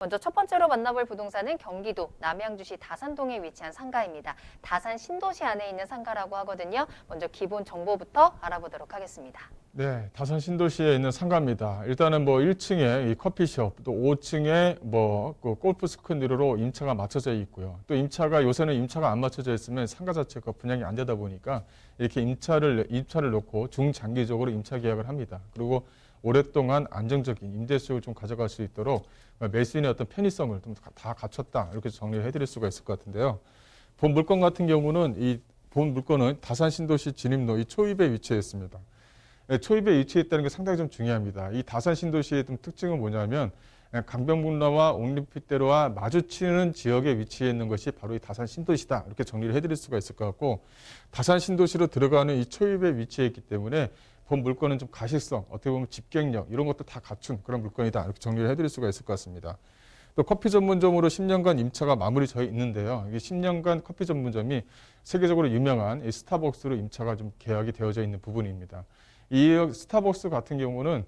먼저 첫 번째로 만나볼 부동산은 경기도 남양주시 다산동에 위치한 상가입니다. 다산 신도시 안에 있는 상가라고 하거든요. 먼저 기본 정보부터 알아보도록 하겠습니다. 네, 다산 신도시에 있는 상가입니다. 일단은 뭐 1층에 이 커피숍, 또 5층에 그 골프 스크류로 임차가 맞춰져 있고요. 또 요새는 임차가 안 맞춰져 있으면 상가 자체가 분양이 안 되다 보니까 이렇게 임차를 놓고 중장기적으로 임차 계약을 합니다. 그리고 오랫동안 안정적인 임대 수익을 좀 가져갈 수 있도록 매수인의 어떤 편의성을 좀 다 갖췄다, 이렇게 정리를 해드릴 수가 있을 것 같은데요. 본 물건 같은 경우는 본 물건은 다산 신도시 진입로 이 초입에 위치해 있습니다. 초입에 위치해 있다는 게 상당히 좀 중요합니다. 이 다산 신도시의 좀 특징은 뭐냐면 강변북로와 옥림픽대로와 마주치는 지역에 위치해 있는 것이 바로 이 다산 신도시다, 이렇게 정리를 해드릴 수가 있을 것 같고, 다산 신도시로 들어가는 이 초입에 위치해 있기 때문에 본 물건은 좀 가식성, 어떻게 보면 집객력 이런 것도 다 갖춘 그런 물건이다, 이렇게 정리를 해드릴 수가 있을 것 같습니다. 또 커피 전문점으로 10년간 임차가 마무리되어 있는데요. 이게 10년간 커피 전문점이 세계적으로 유명한 이 스타벅스로 임차가 좀 계약이 되어져 있는 부분입니다. 이 스타벅스 같은 경우는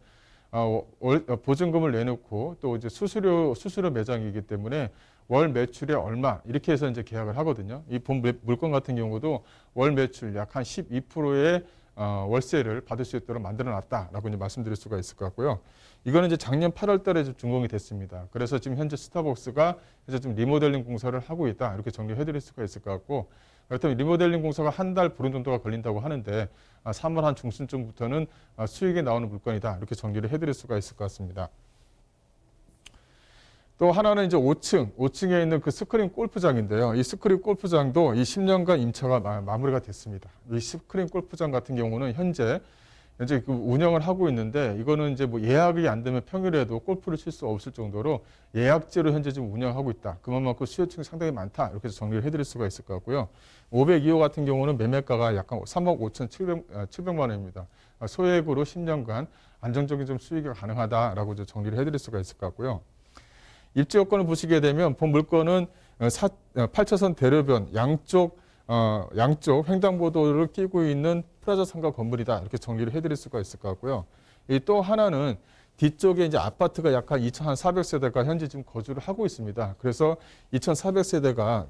보증금을 내놓고 또 이제 수수료 매장이기 때문에 월 매출에 얼마 이렇게 해서 이제 계약을 하거든요. 이 본 물건 같은 경우도 월 매출 약 한 12%의 월세를 받을 수 있도록 만들어놨다라고 이제 말씀드릴 수가 있을 것 같고요. 이거는 이제 작년 8월달에 준공이 됐습니다. 그래서 지금 현재 스타벅스가 이제 좀 리모델링 공사를 하고 있다, 이렇게 정리해드릴 수가 있을 것 같고, 그렇다면 리모델링 공사가 한 달 보름 정도가 걸린다고 하는데 3월 한 중순쯤부터는 수익이 나오는 물건이다, 이렇게 정리를 해드릴 수가 있을 것 같습니다. 또 하나는 이제 5층에 있는 그 스크린 골프장인데요. 이 스크린 골프장도 이 10년간 임차가 마무리가 됐습니다. 이 스크린 골프장 같은 경우는 현재 그 운영을 하고 있는데, 이거는 이제 뭐 예약이 안 되면 평일에도 골프를 칠 수 없을 정도로 예약제로 현재 지금 운영하고 있다. 그만큼 수요층이 상당히 많다, 이렇게 해서 정리를 해드릴 수가 있을 것 같고요. 502호 같은 경우는 매매가가 약간 3억 5,700만 원입니다. 소액으로 10년간 안정적인 좀 수익이 가능하다라고 정리를 해드릴 수가 있을 것 같고요. 입지 요건을 보시게 되면 본 물건은 8차선 대로변 양쪽 횡단보도를 끼고 있는 프라자 상가 건물이다, 이렇게 정리를 해드릴 수가 있을 것 같고요. 또 하나는 뒤쪽에 이제 아파트가 약 한 2,400세대가 현재 지금 거주를 하고 있습니다. 그래서 2,400세대가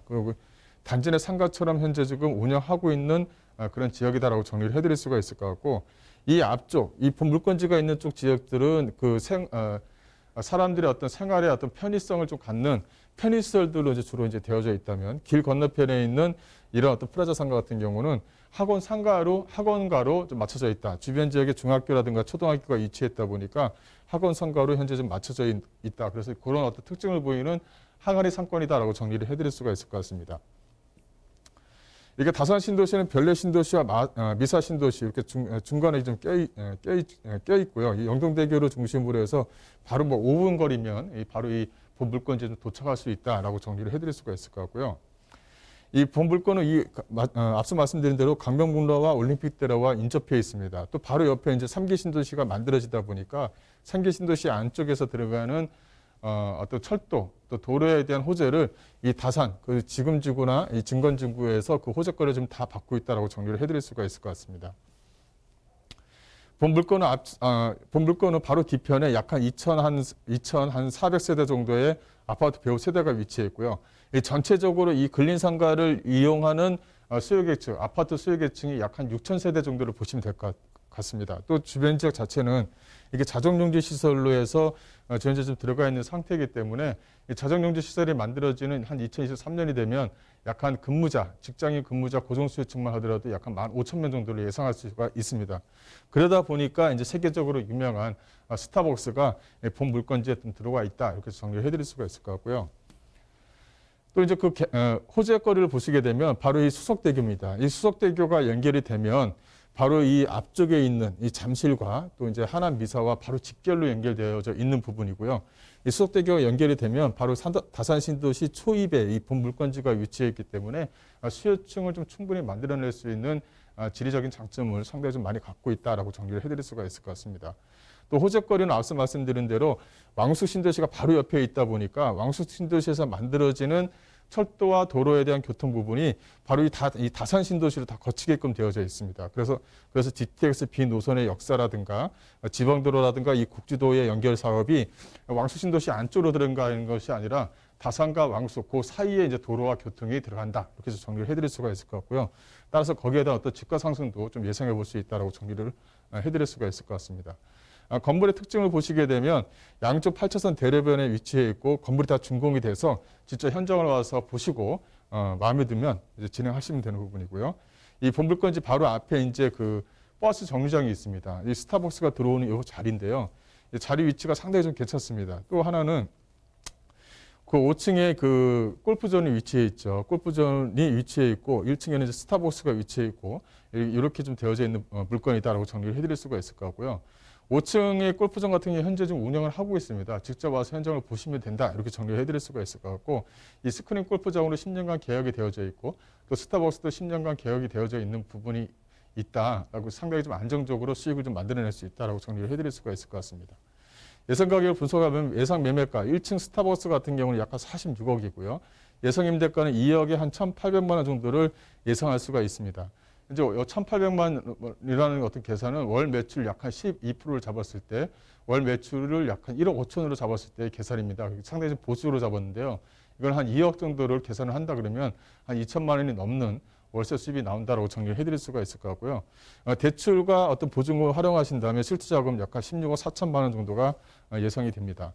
단지 내 상가처럼 현재 지금 운영하고 있는 그런 지역이다라고 정리를 해드릴 수가 있을 것 같고, 이 앞쪽, 이 본 물건지가 있는 쪽 지역들은 사람들의 어떤 생활의 어떤 편의성을 좀 갖는 편의시설들로 이제 주로 이제 되어져 있다면, 길 건너편에 있는 이런 어떤 프라자 상가 같은 경우는 학원가로 좀 맞춰져 있다. 주변 지역에 중학교라든가 초등학교가 위치했다 보니까 학원 상가로 현재 좀 맞춰져 있다. 그래서 그런 어떤 특징을 보이는 항아리 상권이다라고 정리를 해드릴 수가 있을 것 같습니다. 이게 다산 신도시는 별내 신도시와 미사 신도시 이렇게 중간에 좀 껴 있고요. 이 영동대교를 중심으로 해서 바로 뭐 5분 거리면 바로 이 본 물건지에 좀 도착할 수 있다라고 정리를 해드릴 수가 있을 것 같고요. 이 본 물건은 앞서 말씀드린 대로 강변북로와 올림픽대로와 인접해 있습니다. 또 바로 옆에 이제 3기 신도시가 만들어지다 보니까 3기 신도시 안쪽에서 들어가는 어떤 철도, 또 도로에 대한 호재를 이 다산, 그 지금지구나 이 증건지구에서 그 호재거리를 좀 다 받고 있다라고 정리를 해드릴 수가 있을 것 같습니다. 본 물건은 바로 뒤편에 약 한 2,400세대 정도의 아파트 배후 세대가 위치해 있고요. 전체적으로 이 근린상가를 이용하는 수요계층, 아파트 수요계층이 약 한 6,000세대 정도를 보시면 될 것 같습니다. 또 주변 지역 자체는 이게 자정용지 시설로 해서 현재 좀 들어가 있는 상태이기 때문에 자정용지 시설이 만들어지는 한 2023년이 되면 약한 직장인 근무자 고정수요층만 하더라도 약 한 15,000명 정도를 예상할 수가 있습니다. 그러다 보니까 이제 세계적으로 유명한 스타벅스가 본 물건지에 좀 들어와 있다, 이렇게 정리를 해드릴 수가 있을 것 같고요. 또 이제 호재거리를 보시게 되면 바로 이 수석대교입니다. 이 수석대교가 연결이 되면 바로 이 앞쪽에 있는 이 잠실과 또 이제 하남 미사와 바로 직결로 연결되어져 있는 부분이고요. 이 수석대교가 연결이 되면 바로 다산 신도시 초입에 이 본 물건지가 위치해 있기 때문에 수요층을 좀 충분히 만들어낼 수 있는 지리적인 장점을 상당히 좀 많이 갖고 있다라고 정리를 해드릴 수가 있을 것 같습니다. 또 호재거리는 앞서 말씀드린 대로 왕숙 신도시가 바로 옆에 있다 보니까 왕숙 신도시에서 만들어지는 철도와 도로에 대한 교통 부분이 바로 이 다산 신도시로 다 거치게끔 되어져 있습니다. 그래서 GTX B 노선의 역사라든가 지방도로라든가 이 국지도의 연결 사업이 왕수 신도시 안쪽으로 들어가는 것이 아니라 다산과 왕수 그 사이에 이제 도로와 교통이 들어간다. 이렇게 해서 정리를 해드릴 수가 있을 것 같고요. 따라서 거기에 대한 어떤 집가 상승도 좀 예상해 볼 수 있다라고 정리를 해드릴 수가 있을 것 같습니다. 건물의 특징을 보시게 되면 양쪽 8차선 대로변에 위치해 있고 건물이 다 준공이 돼서 진짜 현장을 와서 보시고 마음에 들면 이제 진행하시면 되는 부분이고요. 이 본물건지 바로 앞에 이제 그 버스 정류장이 있습니다. 이 스타벅스가 들어오는 이 자리인데요. 이 자리 위치가 상당히 좀 괜찮습니다. 또 하나는 그 5층에 그 골프존이 위치해 있죠. 골프존이 위치해 있고 1층에는 이제 스타벅스가 위치해 있고 이렇게 좀 되어져 있는 물건이다라고 정리를 해드릴 수가 있을 것 같고요. 5층의 골프장 같은 경우에 현재 좀 운영을 하고 있습니다. 직접 와서 현장을 보시면 된다. 이렇게 정리를 해드릴 수가 있을 것 같고 이 스크린 골프장으로 10년간 계약이 되어져 있고 또 스타벅스도 10년간 계약이 되어져 있는 부분이 있다라고 상당히 좀 안정적으로 수익을 좀 만들어낼 수 있다라고 정리를 해드릴 수가 있을 것 같습니다. 예상 가격을 분석하면 예상 매매가 1층 스타벅스 같은 경우는 약 46억이고요. 예상 임대가는 2억에 한 1,800만 원 정도를 예상할 수가 있습니다. 이제 1,800만 원이라는 어떤 계산은 월 매출 약 한 12%를 잡았을 때 월 매출을 약 한 1억 5천으로 잡았을 때의 계산입니다. 상당히 좀 보수로 잡았는데요. 이걸 한 2억 정도를 계산을 한다 그러면 한 2천만 원이 넘는 월세 수입이 나온다라고 정리를 해드릴 수가 있을 것 같고요. 대출과 어떤 보증금을 활용하신다면 실투자금 약 한 16억 4천만 원 정도가 예상이 됩니다.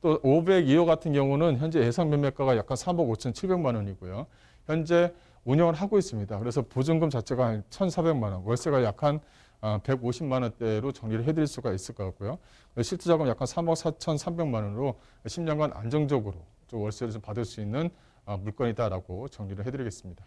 또 502호 같은 경우는 현재 예상 매매가가 약 한 3억 5,700만 원이고요. 현재 운영을 하고 있습니다. 그래서 보증금 자체가 한 1,400만 원, 월세가 약 한 150만 원대로 정리를 해드릴 수가 있을 것 같고요. 실투자금 약 한 3억 4,300만 원으로 10년간 안정적으로 좀 월세를 좀 받을 수 있는 물건이다라고 정리를 해드리겠습니다.